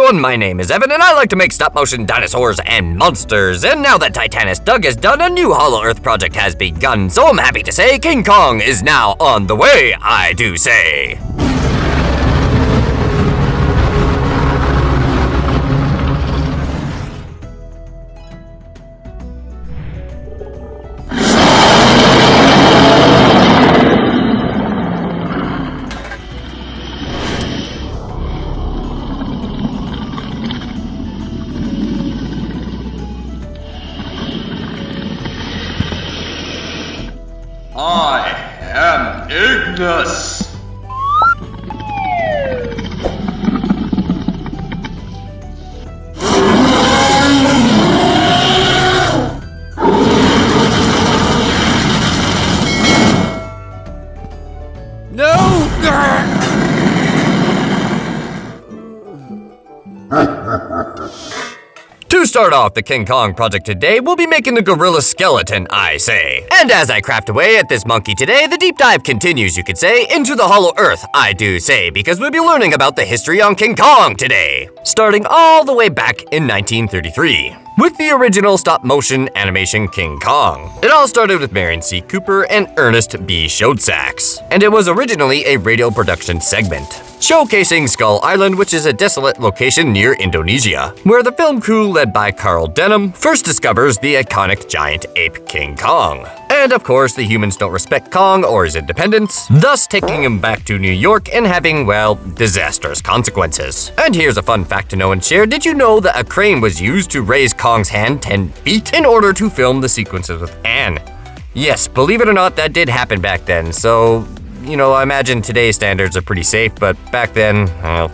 everyone, my name is Evan and I like to make stop-motion dinosaurs and monsters. And now that Titanus Doug is done, a new Hollow Earth project has begun. So I'm happy to say King Kong is now on the way, I do say. I am Ignis! No! To start off the King Kong project today, we'll be making a gorilla skeleton, I say. And as I craft away at this monkey today, the deep dive continues, you could say, into the Hollow Earth, I do say, because we'll be learning about the history on King Kong today. Starting all the way back in 1933. With the original stop-motion animation King Kong. It all started with Marion C. Cooper and Ernest B. Schoedsack, and it was originally a radio production segment, showcasing Skull Island, which is a desolate location near Indonesia, where the film crew led by Carl Denham first discovers the iconic giant ape King Kong. And of course, the humans don't respect Kong or his independence, thus taking him back to New York and having, well, disastrous consequences. And here's a fun fact to know and share. Did you know that a crane was used to raise Kong's hand 10 feet in order to film the sequences with Anne? Yes, believe it or not, that did happen back then. So, you know, I imagine today's standards are pretty safe, but back then, well,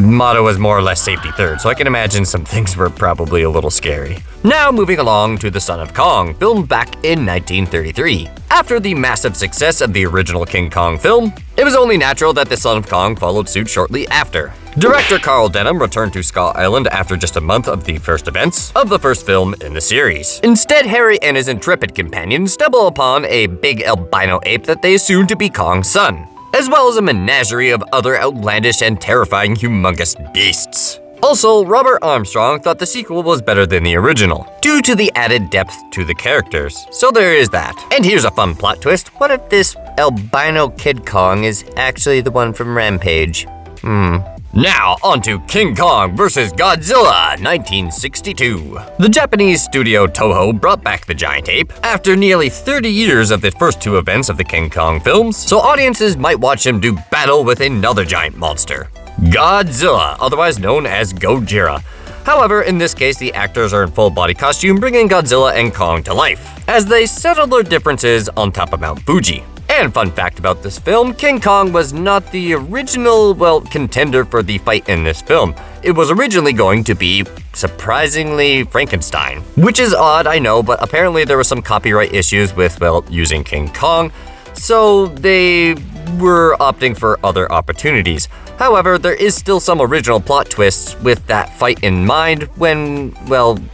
motto was more or less safety third, so I can imagine some things were probably a little scary. Now moving along to The Son of Kong, filmed back in 1933. After the massive success of the original King Kong film, it was only natural that The Son of Kong followed suit shortly after. Director Carl Denham returned to Skull Island after just a month of the first events of the first film in the series. Instead, Harry and his intrepid companions stumble upon a big albino ape that they assume to be Kong's son, as well as a menagerie of other outlandish and terrifying humongous beasts. Also, Robert Armstrong thought the sequel was better than the original, due to the added depth to the characters. So there is that. And here's a fun plot twist. What if this albino Kid Kong is actually the one from Rampage? Now, onto King Kong vs. Godzilla, 1962. The Japanese studio Toho brought back the giant ape after nearly 30 years of the first two events of the King Kong films, so audiences might watch him do battle with another giant monster, Godzilla, otherwise known as Gojira. However, in this case, the actors are in full body costume, bringing Godzilla and Kong to life, as they settle their differences on top of Mount Fuji. And fun fact about this film, King Kong was not the original, contender for the fight in this film. It was originally going to be, surprisingly, Frankenstein. Which is odd, I know, but apparently there were some copyright issues with, using King Kong, so they were opting for other opportunities. However, there is still some original plot twists with that fight in mind when,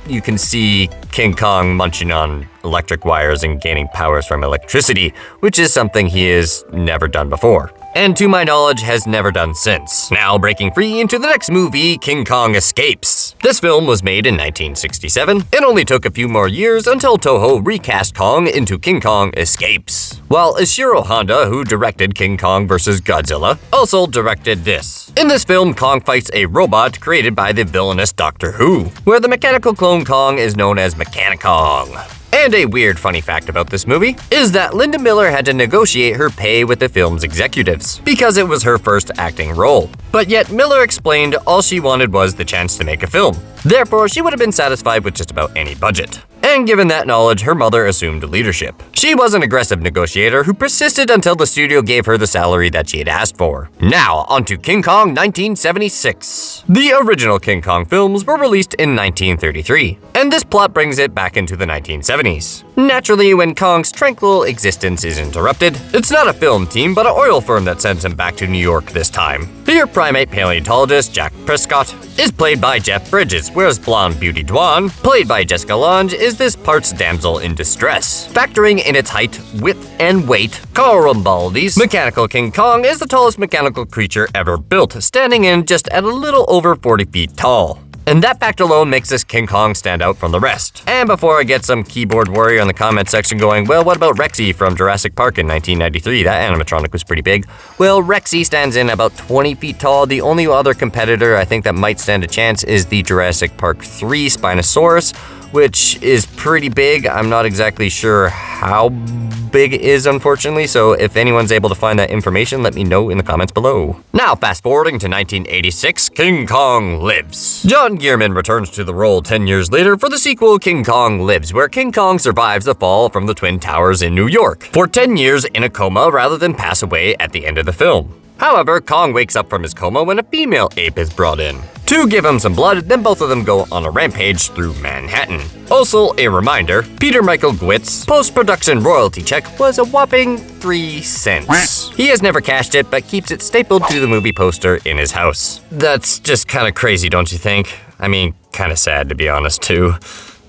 you can see King Kong munching on electric wires and gaining powers from electricity, which is something he has never done before, and to my knowledge has never done since. Now breaking free into the next movie, King Kong Escapes. This film was made in 1967. It only took a few more years until Toho recast Kong into King Kong Escapes. While Ishiro Honda, who directed King Kong vs. Godzilla, also directed this. In this film, Kong fights a robot created by the villainous Doctor Who, where the mechanical clone Kong is known as Mechanicong. And a weird funny fact about this movie is that Linda Miller had to negotiate her pay with the film's executives because it was her first acting role. But yet Miller explained all she wanted was the chance to make a film. Therefore, she would have been satisfied with just about any budget. And given that knowledge, her mother assumed leadership. She was an aggressive negotiator who persisted until the studio gave her the salary that she had asked for. Now, onto King Kong 1976. The original King Kong films were released in 1933, and this plot brings it back into the 1970s. Naturally, when Kong's tranquil existence is interrupted, it's not a film team but an oil firm that sends him back to New York this time. Here, primate paleontologist Jack Prescott is played by Jeff Bridges, whereas blonde beauty Dwan, played by Jessica Lange, is this part's damsel in distress. Factoring in its height, width, and weight, Karumbaldi's Mechanical King Kong is the tallest mechanical creature ever built, standing in just at a little over 40 feet tall. And that fact alone makes this King Kong stand out from the rest. And before I get some keyboard warrior in the comment section going, well, what about Rexy from Jurassic Park in 1993? That animatronic was pretty big. Well, Rexy stands in about 20 feet tall. The only other competitor I think that might stand a chance is the Jurassic Park 3 Spinosaurus, which is pretty big. I'm not exactly sure how big it is, unfortunately, so if anyone's able to find that information, let me know in the comments below. Now, fast forwarding to 1986, King Kong Lives. John Gearman returns to the role 10 years later for the sequel King Kong Lives, where King Kong survives the fall from the Twin Towers in New York for 10 years in a coma rather than pass away at the end of the film. However, Kong wakes up from his coma when a female ape is brought in to give him some blood, then both of them go on a rampage through Manhattan. Also, a reminder, Peter Michael Gwitt's post-production royalty check was a whopping 3 cents. He has never cashed it, but keeps it stapled to the movie poster in his house. That's just kind of crazy, don't you think? I mean, kind of sad to be honest too.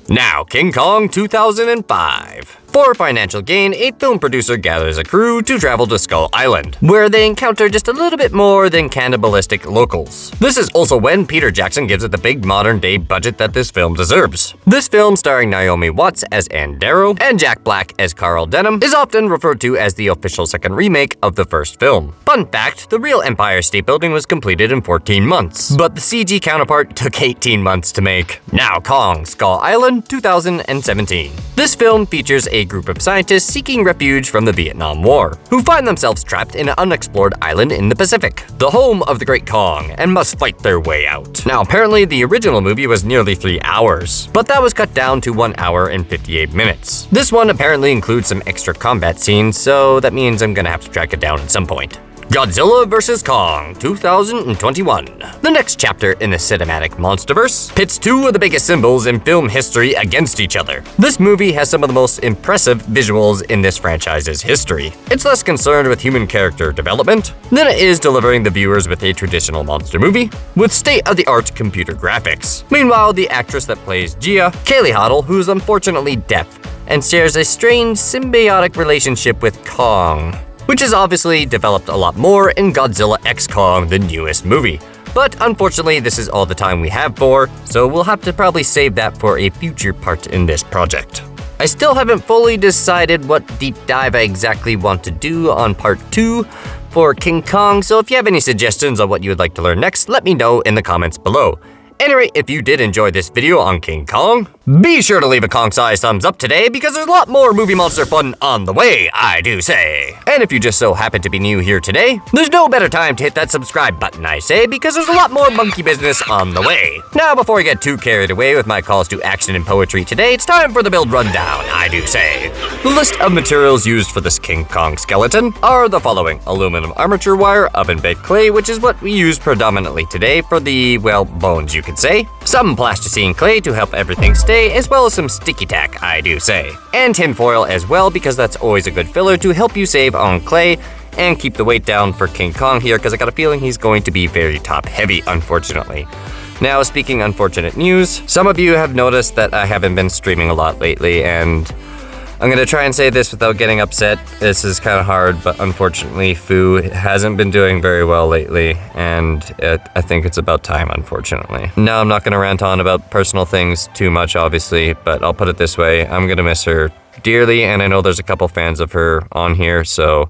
Now, King Kong 2005. For financial gain, a film producer gathers a crew to travel to Skull Island, where they encounter just a little bit more than cannibalistic locals. This is also when Peter Jackson gives it the big modern-day budget that this film deserves. This film, starring Naomi Watts as Ann Darrow and Jack Black as Carl Denham, is often referred to as the official second remake of the first film. Fun fact, the real Empire State Building was completed in 14 months, but the CG counterpart took 18 months to make. Now, Kong Skull Island 2017. This film features a group of scientists seeking refuge from the Vietnam War, who find themselves trapped in an unexplored island in the Pacific, the home of the Great Kong, and must fight their way out. Now, apparently the original movie was nearly 3 hours, but that was cut down to 1 hour and 58 minutes. This one apparently includes some extra combat scenes, so that means I'm gonna have to track it down at some point. Godzilla vs. Kong 2021. The next chapter in the cinematic Monsterverse pits 2 of the biggest symbols in film history against each other. This movie has some of the most impressive visuals in this franchise's history. It's less concerned with human character development than it is delivering the viewers with a traditional monster movie with state-of-the-art computer graphics. Meanwhile, the actress that plays Gia, Kaylee Hoddle, who is unfortunately deaf and shares a strange symbiotic relationship with Kong, which is obviously developed a lot more in Godzilla x Kong, the newest movie. But unfortunately, this is all the time we have for, so we'll have to probably save that for a future part in this project. I still haven't fully decided what deep dive I exactly want to do on part 2 for King Kong, so if you have any suggestions on what you would like to learn next, let me know in the comments below. Anyway, if you did enjoy this video on King Kong, be sure to leave a Kong-sized thumbs up today because there's a lot more movie monster fun on the way, I do say. And if you just so happen to be new here today, there's no better time to hit that subscribe button, I say, because there's a lot more monkey business on the way. Now, before I get too carried away with my calls to action and poetry today, it's time for the build rundown, I do say. The list of materials used for this King Kong skeleton are the following: aluminum armature wire, oven-baked clay, which is what we use predominantly today for the, well, bones you could say, some plasticine clay to help everything stay, as well as some sticky tack, I do say, and tin foil as well, because that's always a good filler to help you save on clay and keep the weight down for King Kong here, because I got a feeling he's going to be very top heavy, unfortunately. Now, speaking unfortunate news, some of you have noticed that I haven't been streaming a lot lately, and I'm gonna try and say this without getting upset. This is kind of hard, but unfortunately, Fu hasn't been doing very well lately, and I think it's about time, unfortunately. Now, I'm not gonna rant on about personal things too much, obviously, but I'll put it this way: I'm gonna miss her dearly, and I know there's a couple fans of her on here, so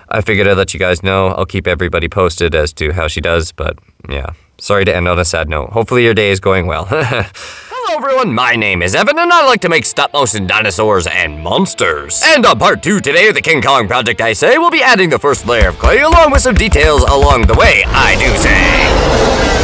I figured I'd let you guys know. I'll keep everybody posted as to how she does, but yeah. Sorry to end on a sad note. Hopefully your day is going well. Hello everyone, my name is Evan, and I like to make stop-motion dinosaurs and monsters. And on part 2 today of the King Kong project, I say, we'll be adding the first layer of clay along with some details along the way, I do say.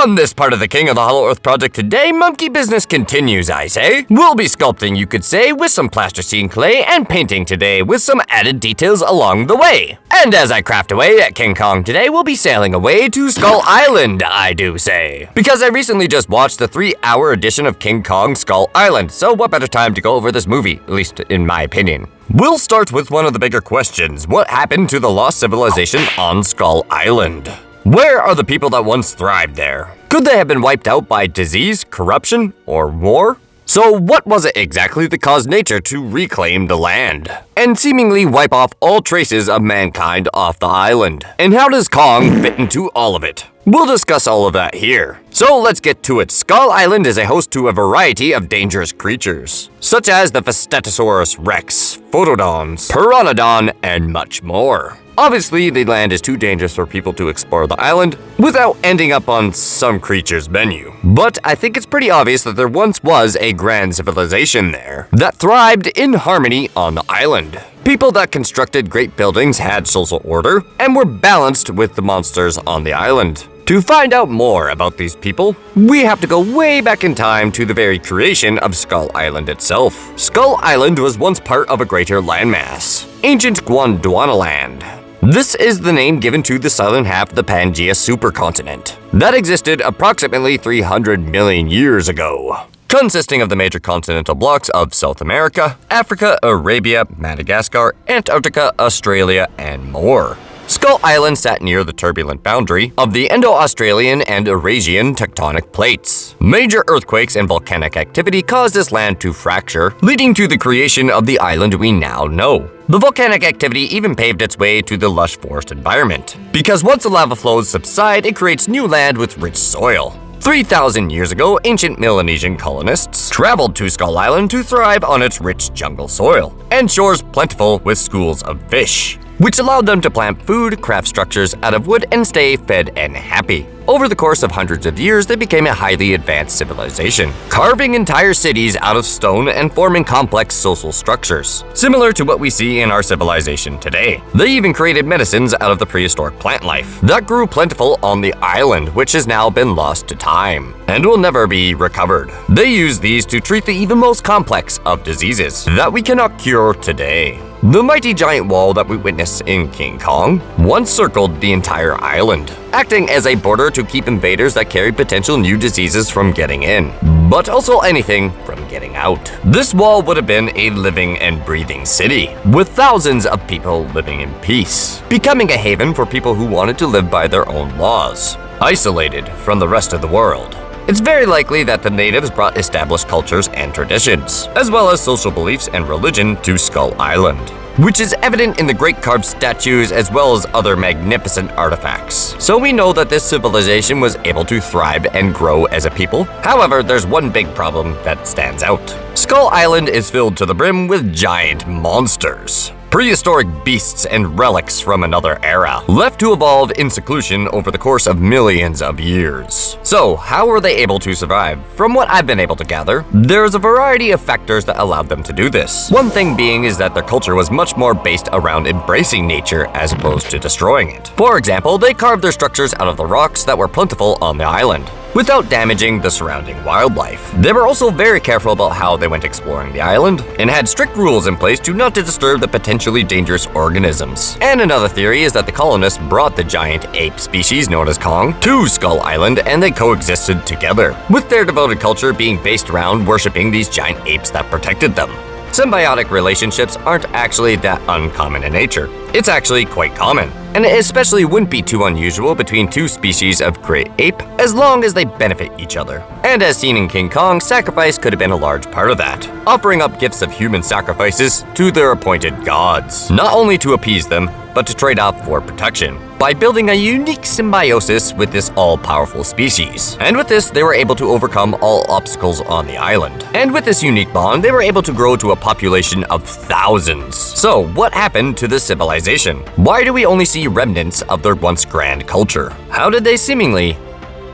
On this part of the King of the Hollow Earth project today, monkey business continues, I say. We'll be sculpting, you could say, with some plasticine clay and painting today with some added details along the way. And as I craft away at King Kong today, we'll be sailing away to Skull Island, I do say. Because I recently just watched the 3-hour edition of King Kong Skull Island, so what better time to go over this movie, at least in my opinion. We'll start with one of the bigger questions. What happened to the lost civilization on Skull Island? Where are the people that once thrived there? Could they have been wiped out by disease, corruption, or war? So what was it exactly that caused nature to reclaim the land and seemingly wipe off all traces of mankind off the island? And how does Kong fit into all of it? We'll discuss all of that here. So let's get to it. Skull Island is a host to a variety of dangerous creatures, such as the Vestatosaurus rex, Photodons, Pteranodon, and much more. Obviously, the land is too dangerous for people to explore the island without ending up on some creature's menu. But I think it's pretty obvious that there once was a grand civilization there that thrived in harmony on the island. People that constructed great buildings had social order and were balanced with the monsters on the island. To find out more about these people, we have to go way back in time to the very creation of Skull Island itself. Skull Island was once part of a greater landmass, ancient Gondwanaland. This is the name given to the southern half of the Pangea supercontinent that existed approximately 300 million years ago, consisting of the major continental blocks of South America, Africa, Arabia, Madagascar, Antarctica, Australia, and more. Skull Island sat near the turbulent boundary of the Indo-Australian and Eurasian tectonic plates. Major earthquakes and volcanic activity caused this land to fracture, leading to the creation of the island we now know. The volcanic activity even paved its way to the lush forest environment, because once the lava flows subside, it creates new land with rich soil. 3,000 years ago, ancient Melanesian colonists traveled to Skull Island to thrive on its rich jungle soil and shores plentiful with schools of fish, which allowed them to plant food, craft structures out of wood, and stay fed and happy. Over the course of hundreds of years, they became a highly advanced civilization, carving entire cities out of stone and forming complex social structures, similar to what we see in our civilization today. They even created medicines out of the prehistoric plant life that grew plentiful on the island, which has now been lost to time and will never be recovered. They use these to treat the even most complex of diseases that we cannot cure today. The mighty giant wall that we witness in King Kong once circled the entire island, acting as a border to keep invaders that carried potential new diseases from getting in, but also anything from getting out. This wall would have been a living and breathing city, with thousands of people living in peace, becoming a haven for people who wanted to live by their own laws, isolated from the rest of the world. It's very likely that the natives brought established cultures and traditions, as well as social beliefs and religion to Skull Island, which is evident in the great carved statues as well as other magnificent artifacts. So we know that this civilization was able to thrive and grow as a people. However, there's one big problem that stands out. Skull Island is filled to the brim with giant monsters, prehistoric beasts and relics from another era, left to evolve in seclusion over the course of millions of years. So, how were they able to survive? From what I've been able to gather, there's a variety of factors that allowed them to do this. One thing being is that their culture was much more based around embracing nature as opposed to destroying it. For example, they carved their structures out of the rocks that were plentiful on the island, without damaging the surrounding wildlife. They were also very careful about how they went exploring the island, and had strict rules in place to not to disturb the potentially dangerous organisms. And another theory is that the colonists brought the giant ape species known as Kong to Skull Island, and they coexisted together, with their devoted culture being based around worshipping these giant apes that protected them. Symbiotic relationships aren't actually that uncommon in nature. It's actually quite common, and it especially wouldn't be too unusual between two species of great ape as long as they benefit each other. And as seen in King Kong, sacrifice could have been a large part of that, offering up gifts of human sacrifices to their appointed gods, not only to appease them, but to trade off for protection by building a unique symbiosis with this all-powerful species. And with this, they were able to overcome all obstacles on the island. And with this unique bond, they were able to grow to a population of thousands. So, what happened to this civilization? Why do we only see remnants of their once grand culture? How did they seemingly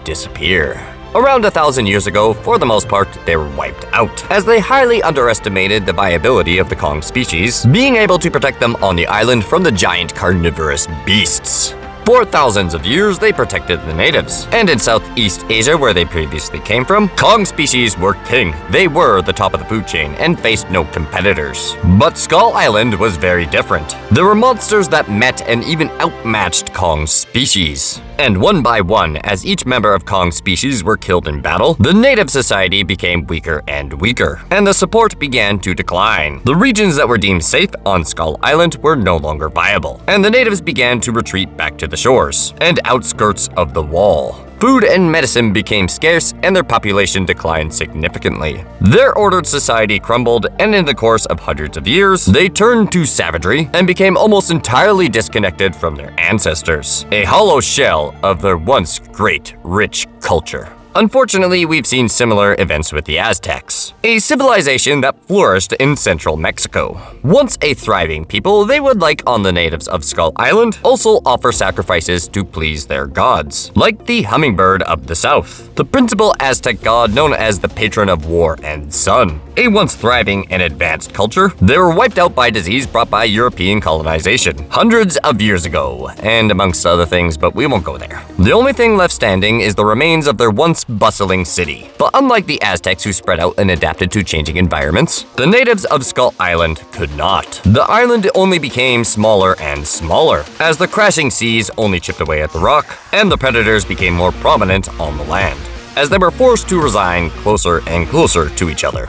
disappear? Around 1,000 years ago, for the most part, they were wiped out, as they highly underestimated the viability of the Kong species, being able to protect them on the island from the giant carnivorous beasts. For thousands of years, they protected the natives. And in Southeast Asia, where they previously came from, Kong species were king. They were the top of the food chain and faced no competitors. But Skull Island was very different. There were monsters that met and even outmatched Kong's species. And one by one, as each member of Kong's species were killed in battle, the native society became weaker and weaker, and the support began to decline. The regions that were deemed safe on Skull Island were no longer viable, and the natives began to retreat back to the shores and outskirts of the wall. Food and medicine became scarce, and their population declined significantly. Their ordered society crumbled, and in the course of hundreds of years, they turned to savagery and became almost entirely disconnected from their ancestors, a hollow shell of their once great, rich culture. Unfortunately, we've seen similar events with the Aztecs, a civilization that flourished in central Mexico. Once a thriving people, they would, like on the natives of Skull Island, also offer sacrifices to please their gods, like the hummingbird of the south, the principal Aztec god known as the patron of war and sun. A once thriving and advanced culture, they were wiped out by disease brought by European colonization hundreds of years ago, and amongst other things, but we won't go there. The only thing left standing is the remains of their once bustling city. But unlike the Aztecs who spread out and adapted to changing environments, the natives of Skull Island could not. The island only became smaller and smaller, as the crashing seas only chipped away at the rock, and the predators became more prominent on the land, as they were forced to reside closer and closer to each other.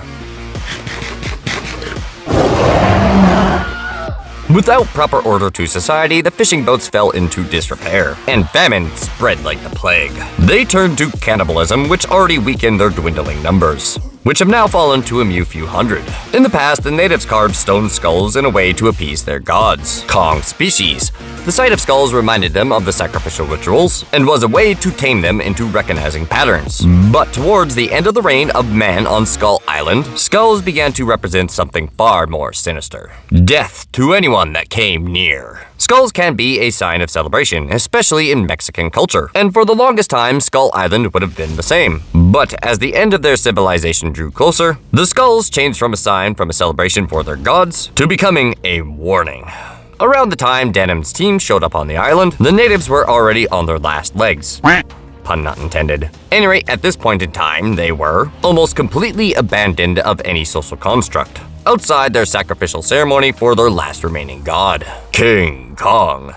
Without proper order to society, the fishing boats fell into disrepair, and famine spread like the plague. They turned to cannibalism, which already weakened their dwindling numbers, which have now fallen to a mere few hundred. In the past, the natives carved stone skulls in a way to appease their gods, Kong species. The sight of skulls reminded them of the sacrificial rituals, and was a way to tame them into recognizing patterns. But towards the end of the reign of man on Skull Island, skulls began to represent something far more sinister: death to anyone that came near. Skulls can be a sign of celebration, especially in Mexican culture, and for the longest time, Skull Island would have been the same. But as the end of their civilization drew closer, the skulls changed from a sign from a celebration for their gods to becoming a warning. Around the time Denham's team showed up on the island, the natives were already on their last legs. Pun not intended. Anyway, at this point in time, they were almost completely abandoned of any social construct, outside their sacrificial ceremony for their last remaining god, King Kong.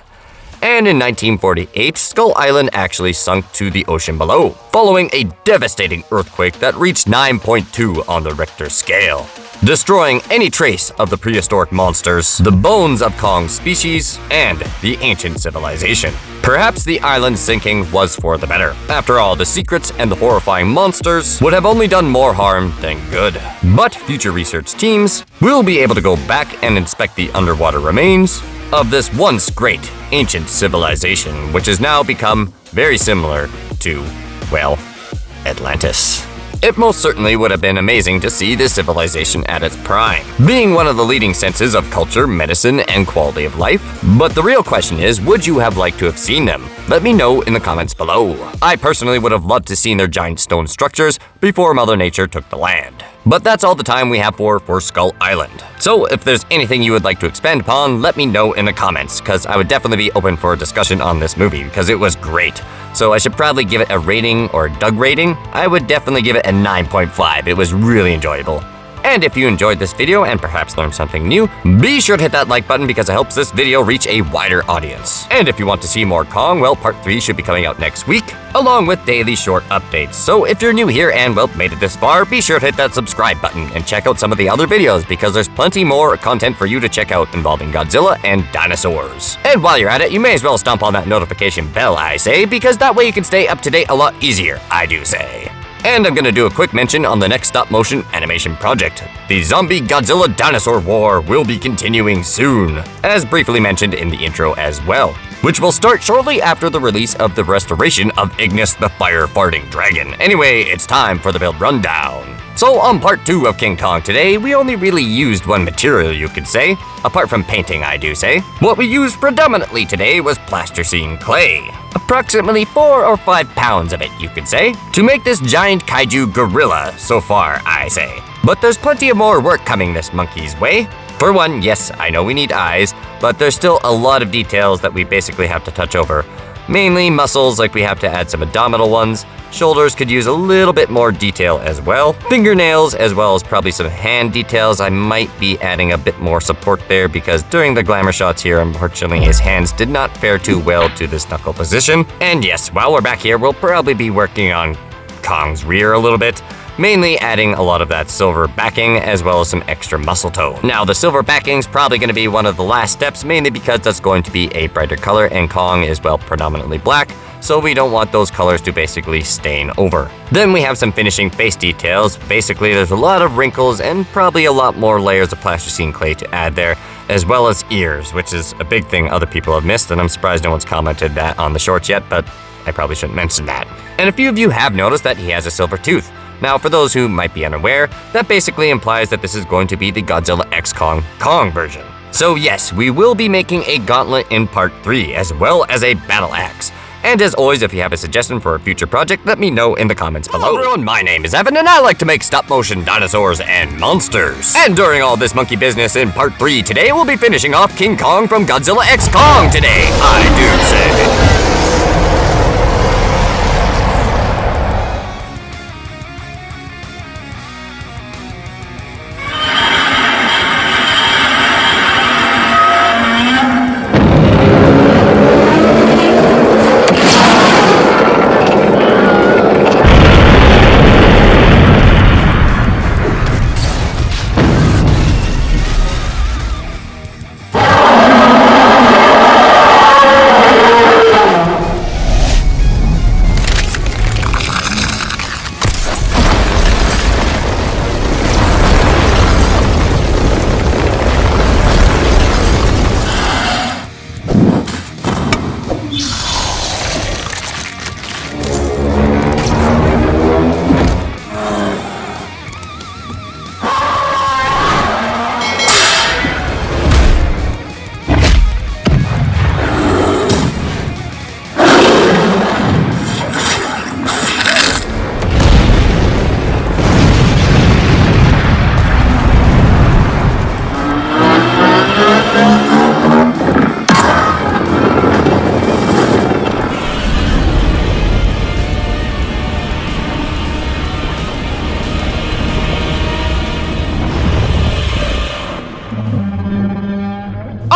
And in 1948, Skull Island actually sunk to the ocean below, following a devastating earthquake that reached 9.2 on the Richter scale, destroying any trace of the prehistoric monsters, the bones of Kong's species, and the ancient civilization. Perhaps the island sinking was for the better. After all, the secrets and the horrifying monsters would have only done more harm than good. But future research teams will be able to go back and inspect the underwater remains of this once great ancient civilization, which has now become very similar to, well, Atlantis. It most certainly would have been amazing to see this civilization at its prime, being one of the leading senses of culture, medicine, and quality of life. But the real question is, would you have liked to have seen them? Let me know in the comments below. I personally would have loved to see their giant stone structures before Mother Nature took the land. But that's all the time we have for Skull Island. So if there's anything you would like to expand upon, let me know in the comments, because I would definitely be open for a discussion on this movie, because it was great. So I should probably give it a rating or a Doug rating. I would definitely give it a 9.5. It was really enjoyable. And if you enjoyed this video and perhaps learned something new, be sure to hit that like button because it helps this video reach a wider audience. And if you want to see more Kong, well, part 3 should be coming out next week, along with daily short updates. So if you're new here and, well, made it this far, be sure to hit that subscribe button and check out some of the other videos because there's plenty more content for you to check out involving Godzilla and dinosaurs. And while you're at it, you may as well stomp on that notification bell, I say, because that way you can stay up to date a lot easier, I do say. And I'm gonna do a quick mention on the next stop-motion animation project. The Zombie Godzilla Dinosaur War will be continuing soon, as briefly mentioned in the intro as well, which will start shortly after the release of the restoration of Ignis the Fire-Farting Dragon. Anyway, it's time for the build rundown. So on part 2 of King Kong today, we only really used one material, you could say, apart from painting, I do say. What we used predominantly today was plasticine clay. Approximately 4 or 5 pounds of it, you could say, to make this giant kaiju gorilla so far, I say. But there's plenty of more work coming this monkey's way. For one, yes, I know we need eyes, but there's still a lot of details that we basically have to touch over. Mainly muscles, like we have to add some abdominal ones. Shoulders could use a little bit more detail as well. Fingernails, as well as probably some hand details. I might be adding a bit more support there because during the glamour shots here, unfortunately, his hands did not fare too well to this knuckle position. And yes, while we're back here, we'll probably be working on Kong's rear a little bit. Mainly adding a lot of that silver backing as well as some extra muscle tone. Now the silver backing's probably going to be one of the last steps, mainly because that's going to be a brighter color and Kong is, well, predominantly black, so we don't want those colors to basically stain over. Then we have some finishing face details. Basically there's a lot of wrinkles and probably a lot more layers of plasticine clay to add there, as well as ears, which is a big thing other people have missed, and I'm surprised no one's commented that on the shorts yet, but I probably shouldn't mention that. And a few of you have noticed that he has a silver tooth. Now, for those who might be unaware, that basically implies that this is going to be the Godzilla X Kong version. So yes, we will be making a gauntlet in part 3, as well as a battle axe. And as always, if you have a suggestion for a future project, let me know in the comments below. Hello everyone, my name is Evan, and I like to make stop-motion dinosaurs and monsters. And during all this monkey business in part 3 today, we'll be finishing off King Kong from Godzilla X Kong today, I do say.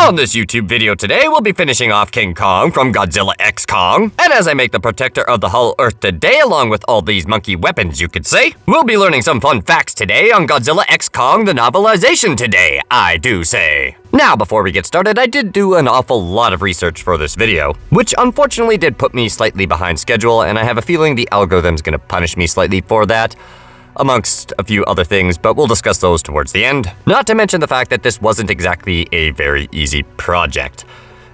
On this YouTube video today, we'll be finishing off King Kong from Godzilla X Kong. And as I make the protector of the Hollow Earth today, along with all these monkey weapons, you could say, we'll be learning some fun facts today on Godzilla X Kong, the novelization today, I do say. Now, before we get started, I did do an awful lot of research for this video, which unfortunately did put me slightly behind schedule, and I have a feeling the algorithm's gonna punish me slightly for that, amongst a few other things, but we'll discuss those towards the end. Not to mention the fact that this wasn't exactly a very easy project,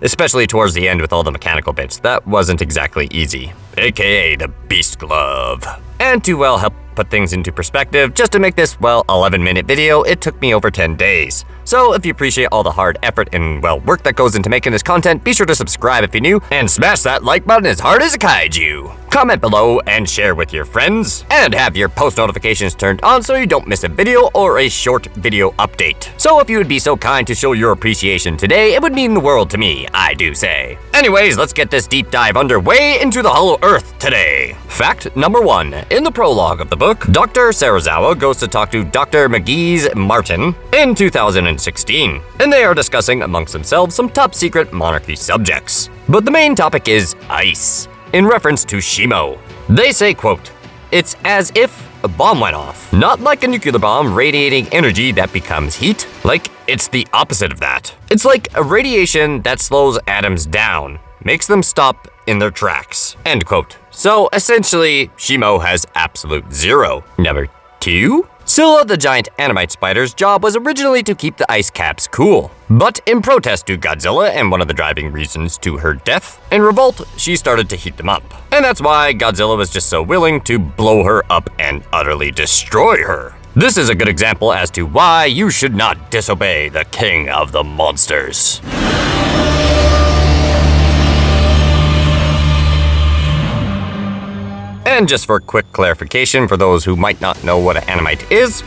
especially towards the end with all the mechanical bits. That wasn't exactly easy, aka the Beast Glove. And to, well, help put things into perspective, just to make this, well, 11-minute video, it took me over 10 days. So if you appreciate all the hard effort and, well, work that goes into making this content, be sure to subscribe if you're new, and smash that like button as hard as a kaiju. Comment below and share with your friends, and have your post notifications turned on so you don't miss a video or a short video update. So if you would be so kind to show your appreciation today, it would mean the world to me, I do say. Anyways, let's get this deep dive underway into the Hollow Earth today. Fact number 1. In the prologue of the book, Dr. Sarazawa goes to talk to Dr. McGee's Martin in 2016, and they are discussing amongst themselves some top secret monarchy subjects. But the main topic is ice, in reference to Shimo. They say, quote, "It's as if a bomb went off. Not like a nuclear bomb radiating energy that becomes heat. Like, it's the opposite of that. It's like a radiation that slows atoms down, makes them stop in their tracks." End quote. So essentially, Shimo has absolute zero. Number 2? Scylla the giant animite spider's job was originally to keep the ice caps cool. But in protest to Godzilla, and one of the driving reasons to her death, in revolt, she started to heat them up. And that's why Godzilla was just so willing to blow her up and utterly destroy her. This is a good example as to why you should not disobey the king of the monsters. And just for quick clarification for those who might not know what an animite is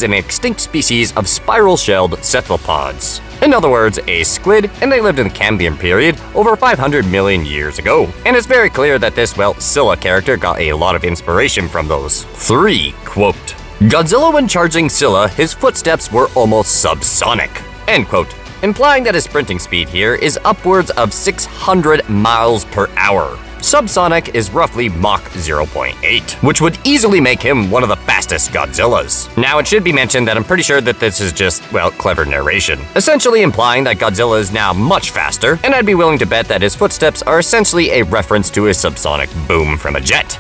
an extinct species of spiral-shelled cephalopods. In other words, a squid, and they lived in the Cambrian period over 500 million years ago. And it's very clear that this, well, Scylla character got a lot of inspiration from those. 3. Quote, Godzilla, when charging Scylla, his footsteps were almost subsonic. End quote. Implying that his sprinting speed here is upwards of 600 miles per hour. Subsonic is roughly Mach 0.8, which would easily make him one of the fastest Godzillas. Now, it should be mentioned that I'm pretty sure that this is just, well, clever narration, essentially implying that Godzilla is now much faster, and I'd be willing to bet that his footsteps are essentially a reference to his subsonic boom from a jet.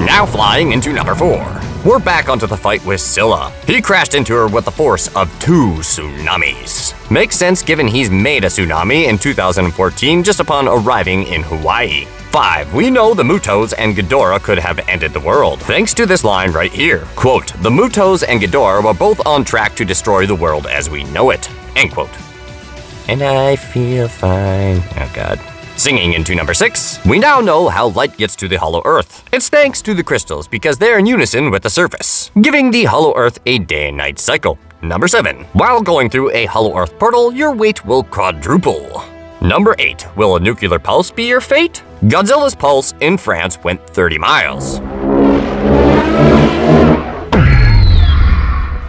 Now flying into number 4. We're back onto the fight with Scylla. He crashed into her with the force of 2 tsunamis. Makes sense given he's made a tsunami in 2014 just upon arriving in Hawaii. 5. We know the Mutos and Ghidorah could have ended the world, thanks to this line right here. Quote, the Mutos and Ghidorah were both on track to destroy the world as we know it. End quote. And I feel fine. Oh god. Singing into number 6, we now know how light gets to the hollow earth. It's thanks to the crystals because they're in unison with the surface, giving the hollow earth a day and night cycle. Number 7, while going through a hollow earth portal, your weight will quadruple. Number 8, will a nuclear pulse be your fate? Godzilla's pulse in France went 30 miles.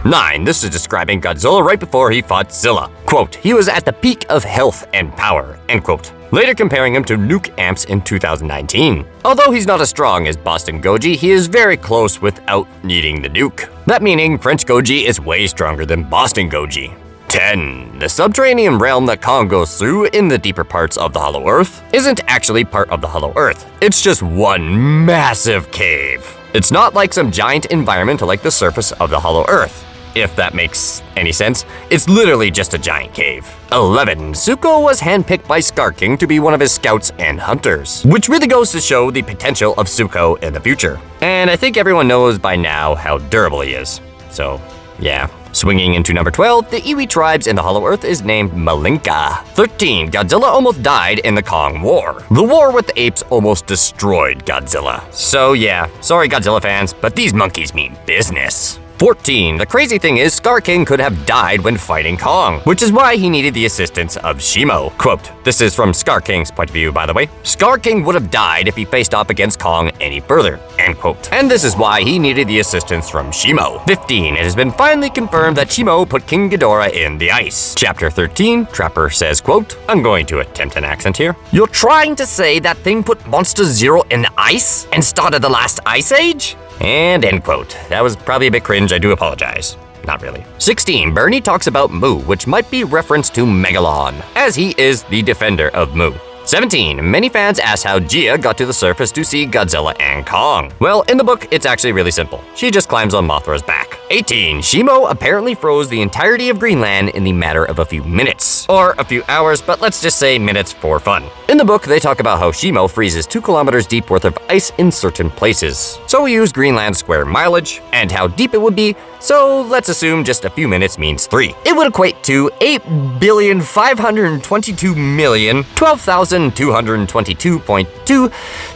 9. This is describing Godzilla right before he fought Scylla. Quote, he was at the peak of health and power. End quote. Later comparing him to Nuke Amps in 2019. Although he's not as strong as Boston Goji, he is very close without needing the nuke. That meaning French Goji is way stronger than Boston Goji. 10. The subterranean realm that Kong goes through in the deeper parts of the Hollow Earth isn't actually part of the Hollow Earth. It's just one massive cave. It's not like some giant environment like the surface of the Hollow Earth. If that makes any sense, it's literally just a giant cave. 11. Zuko was handpicked by Scar King to be one of his scouts and hunters, which really goes to show the potential of Zuko in the future. And I think everyone knows by now how durable he is. So, yeah. Swinging into number 12, the Iwi tribes in the Hollow Earth is named Malinka. 13. Godzilla almost died in the Kong War. The war with the apes almost destroyed Godzilla. So yeah, sorry Godzilla fans, but these monkeys mean business. 14. The crazy thing is, Scar King could have died when fighting Kong, which is why he needed the assistance of Shimo. Quote, this is from Scar King's point of view, by the way. Scar King would have died if he faced off against Kong any further. End quote. And this is why he needed the assistance from Shimo. 15. It has been finally confirmed that Shimo put King Ghidorah in the ice. Chapter 13, Trapper says, quote, I'm going to attempt an accent here. You're trying to say that thing put Monster Zero in the ice and started the last ice age? And end quote. That was probably a bit cringe, I do apologize. Not really. 16. Bernie talks about Mu, which might be reference to Megalon, as he is the defender of Mu. 17. Many fans ask how Gia got to the surface to see Godzilla and Kong. Well, in the book, it's actually really simple. She just climbs on Mothra's back. 18. Shimo apparently froze the entirety of Greenland in the matter of a few minutes. Or a few hours, but let's just say minutes for fun. In the book, they talk about how Shimo freezes 2 kilometers deep worth of ice in certain places. So we use Greenland's square mileage, and how deep it would be, so let's assume just a few minutes means 3. It would equate to 8,522,012,222.2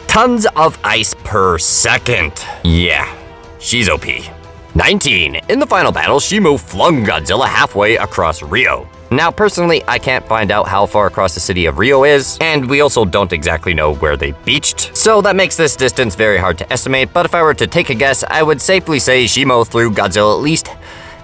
tons of ice per second. Yeah, she's OP. 19. In the final battle, Shimo flung Godzilla halfway across Rio. Now, personally, I can't find out how far across the city of Rio is, and we also don't exactly know where they beached. So that makes this distance very hard to estimate, but if I were to take a guess, I would safely say Shimo threw Godzilla at least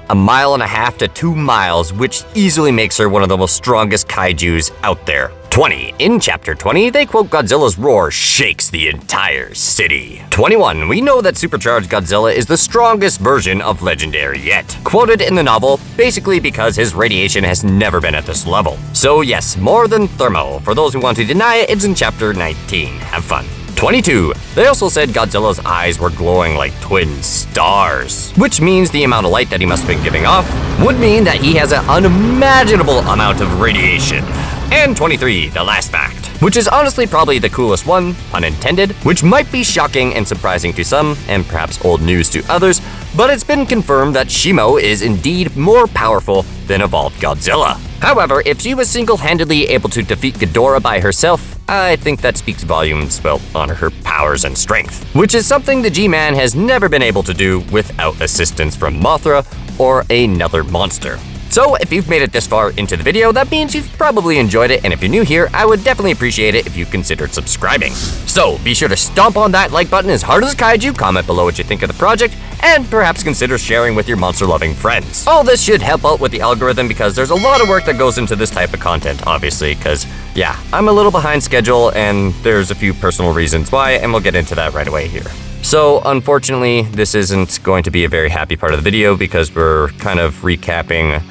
1.5 miles to 2 miles, which easily makes her one of the most strongest kaijus out there. 20. In Chapter 20, they quote Godzilla's roar shakes the entire city. 21. We know that supercharged Godzilla is the strongest version of Legendary yet. Quoted in the novel, basically because his radiation has never been at this level. So yes, more than thermo. For those who want to deny it, it's in Chapter 19. Have fun. 22. They also said Godzilla's eyes were glowing like twin stars, which means the amount of light that he must have been giving off would mean that he has an unimaginable amount of radiation. And 23, the last fact, which is honestly probably the coolest one, pun intended, which might be shocking and surprising to some, and perhaps old news to others, but it's been confirmed that Shimo is indeed more powerful than evolved Godzilla. However, if she was single-handedly able to defeat Ghidorah by herself, I think that speaks volumes, well, on her powers and strength, which is something the G-Man has never been able to do without assistance from Mothra or another monster. So if you've made it this far into the video, that means you've probably enjoyed it, and if you're new here, I would definitely appreciate it if you considered subscribing. So be sure to stomp on that like button as hard as Kaiju, comment below what you think of the project, and perhaps consider sharing with your monster-loving friends. All this should help out with the algorithm because there's a lot of work that goes into this type of content, obviously, because, yeah, I'm a little behind schedule and there's a few personal reasons why, and we'll get into that right away here. So, unfortunately, this isn't going to be a very happy part of the video because we're kind of recapping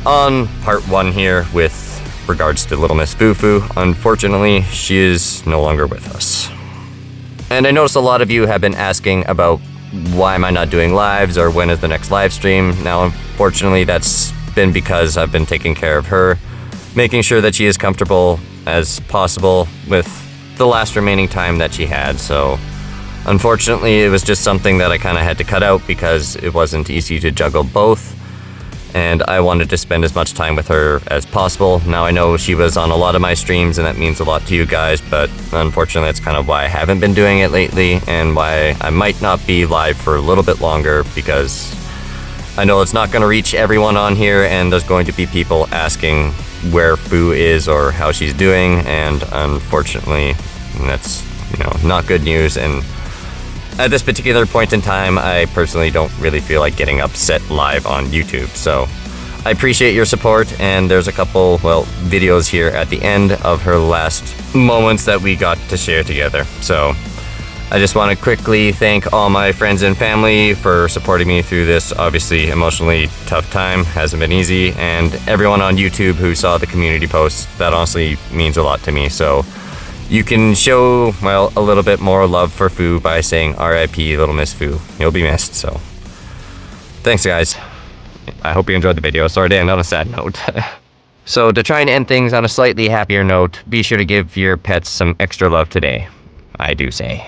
on part 1 here with regards to Little Miss Fufu. Unfortunately, she is no longer with us. And I noticed a lot of you have been asking about why am I not doing lives or when is the next live stream. Now, unfortunately, that's been because I've been taking care of her, making sure that she is comfortable as possible with the last remaining time that she had. So, unfortunately, it was just something that I kind of had to cut out because it wasn't easy to juggle both. And I wanted to spend as much time with her as possible. Now I know she was on a lot of my streams and that means a lot to you guys, but unfortunately that's kind of why I haven't been doing it lately and why I might not be live for a little bit longer, because I know it's not going to reach everyone on here and there's going to be people asking where Fu is or how she's doing, and unfortunately that's, not good news. And at this particular point in time, I personally don't really feel like getting upset live on YouTube. So I appreciate your support, and there's a couple, videos here at the end of her last moments that we got to share together. So I just want to quickly thank all my friends and family for supporting me through this obviously emotionally tough time. Hasn't been easy, and everyone on YouTube who saw the community posts. That honestly means a lot to me. So you can show, a little bit more love for Fu by saying R.I.P. Little Miss Fu. You'll be missed, so. Thanks, guys. I hope you enjoyed the video. Sorry to end on a sad note. So, to try and end things on a slightly happier note, be sure to give your pets some extra love today. I do say.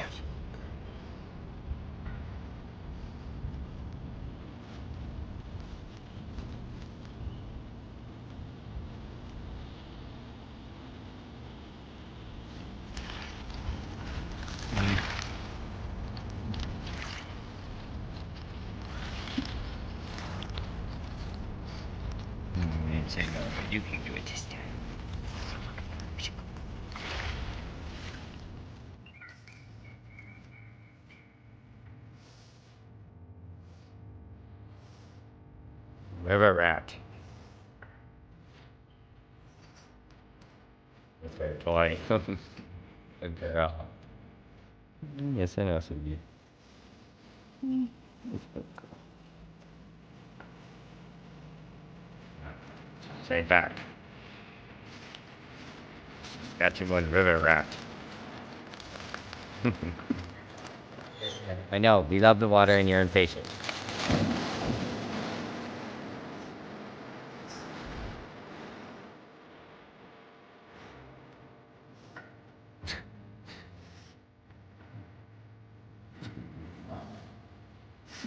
Say no, but you can do it this time. River rat. Okay, toy. A girl. Yes, I know some of you. Say back. Got you one river rat. I know, we love the water and you're impatient.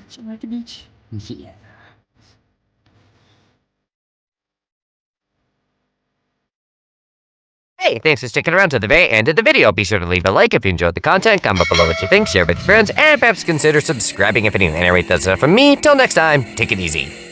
Do you like the beach? Yeah. Hey, thanks for sticking around to the very end of the video. Be sure to leave a like if you enjoyed the content, comment below what you think, share with your friends, and perhaps consider subscribing if anything. Anyway, that's enough from me. Till next time, take it easy.